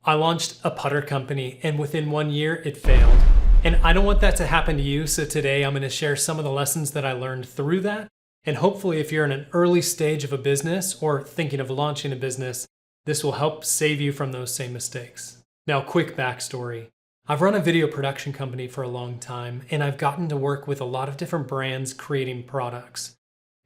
I launched a putter company and within 1 year it failed. And I don't want that to happen to you. So today I'm going to share some of the lessons that I learned through that. And hopefully if you're in an early stage of a business or thinking of launching a business, this will help save you from those same mistakes. Now, quick backstory. I've run a video production company for a long time, and I've gotten to work with a lot of different brands creating products.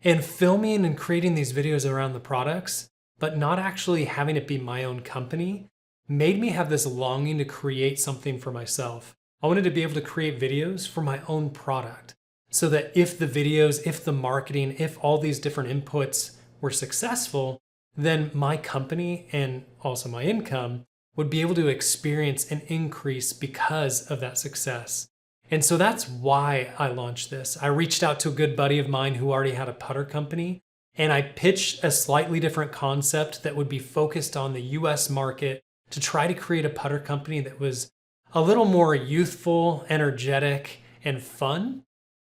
And filming and creating these videos around the products, but not actually having it be my own company, made me have this longing to create something for myself. I wanted to be able to create videos for my own product so that if the videos, if the marketing, if all these different inputs were successful, then my company and also my income would be able to experience an increase because of that success. And so that's why I launched this. I reached out to a good buddy of mine who already had a putter company, and I pitched a slightly different concept that would be focused on the US market to try to create a putter company that was a little more youthful, energetic, and fun.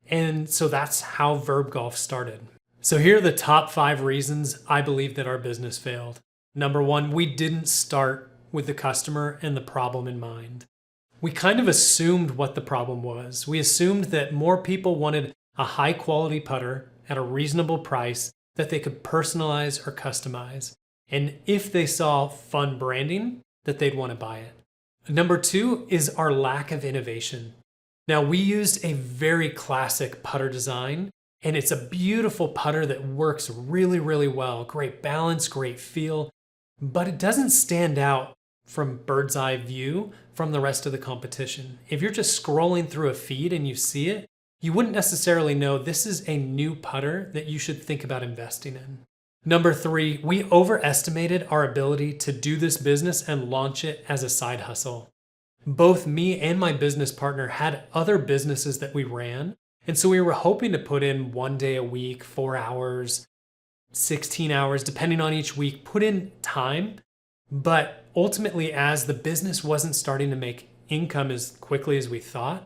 And so that's how Verb Golf started. So here are the top 5 reasons I believe that our business failed. Number 1, we didn't start with the customer and the problem in mind. We kind of assumed what the problem was. We assumed that more people wanted a high quality putter at a reasonable price that they could personalize or customize. And if they saw fun branding, that they'd want to buy it. Number 2 is our lack of innovation. Now, we used a very classic putter design, and it's a beautiful putter that works really, really well. Great balance, great feel, but it doesn't stand out from bird's eye view from the rest of the competition. If you're just scrolling through a feed and you see it, you wouldn't necessarily know this is a new putter that you should think about investing in. Number 3, we overestimated our ability to do this business and launch it as a side hustle. Both me and my business partner had other businesses that we ran, and so we were hoping to put in 1 day a week, 4 hours, 16 hours, depending on each week, put in time. But ultimately, as the business wasn't starting to make income as quickly as we thought,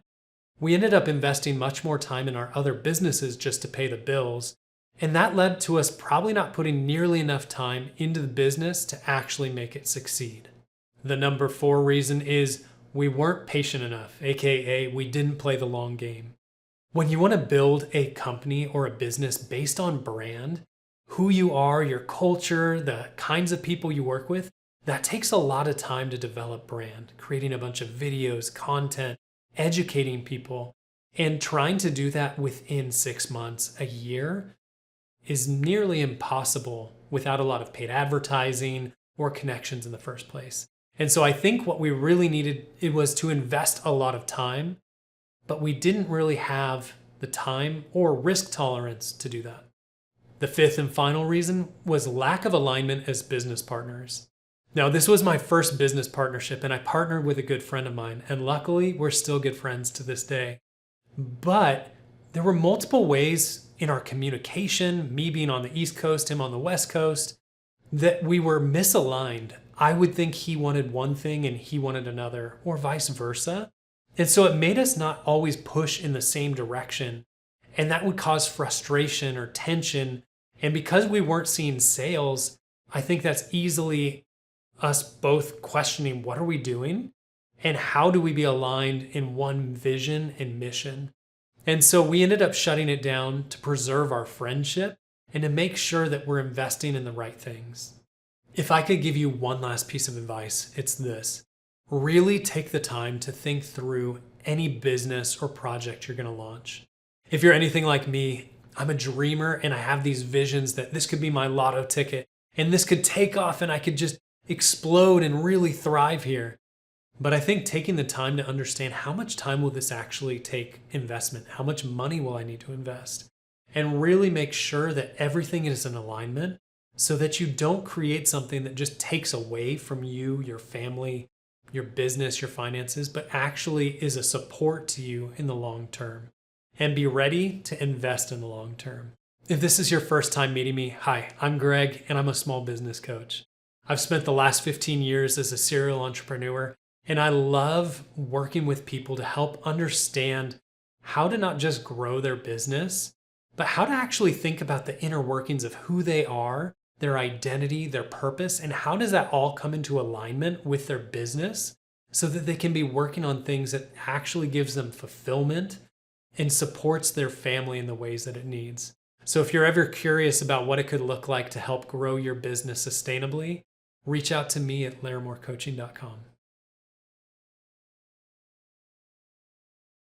we ended up investing much more time in our other businesses just to pay the bills. And that led to us probably not putting nearly enough time into the business to actually make it succeed. The number 4 reason is we weren't patient enough, aka we didn't play the long game. When you want to build a company or a business based on brand, who you are, your culture, the kinds of people you work with, that takes a lot of time to develop brand, creating a bunch of videos, content, educating people, and trying to do that within 6 months, a year, is nearly impossible without a lot of paid advertising or connections in the first place. And so I think what we really needed, it was to invest a lot of time, but we didn't really have the time or risk tolerance to do that. The 5th and final reason was lack of alignment as business partners. Now, this was my first business partnership, and I partnered with a good friend of mine, and luckily we're still good friends to this day. But there were multiple ways in our communication, me being on the East Coast, him on the West Coast, that we were misaligned. I would think he wanted one thing and he wanted another, or vice versa. And so it made us not always push in the same direction. And that would cause frustration or tension. And because we weren't seeing sales, I think that's easily us both questioning what are we doing and how do we be aligned in one vision and mission. And so we ended up shutting it down to preserve our friendship and to make sure that we're investing in the right things. If I could give you one last piece of advice, it's this. Really take the time to think through any business or project you're going to launch. If you're anything like me, I'm a dreamer and I have these visions that this could be my lotto ticket and this could take off and I could just explode and really thrive here. But I think taking the time to understand how much time will this actually take investment? How much money will I need to invest? And really make sure that everything is in alignment so that you don't create something that just takes away from you, your family, your business, your finances, but actually is a support to you in the long term. And be ready to invest in the long term. If this is your first time meeting me, hi, I'm Greg and I'm a small business coach. I've spent the last 15 years as a serial entrepreneur, and I love working with people to help understand how to not just grow their business, but how to actually think about the inner workings of who they are their identity, their purpose, and how does that all come into alignment with their business so that they can be working on things that actually gives them fulfillment and supports their family in the ways that it needs. So if you're ever curious about what it could look like to help grow your business sustainably, reach out to me at LarimoreCoaching.com.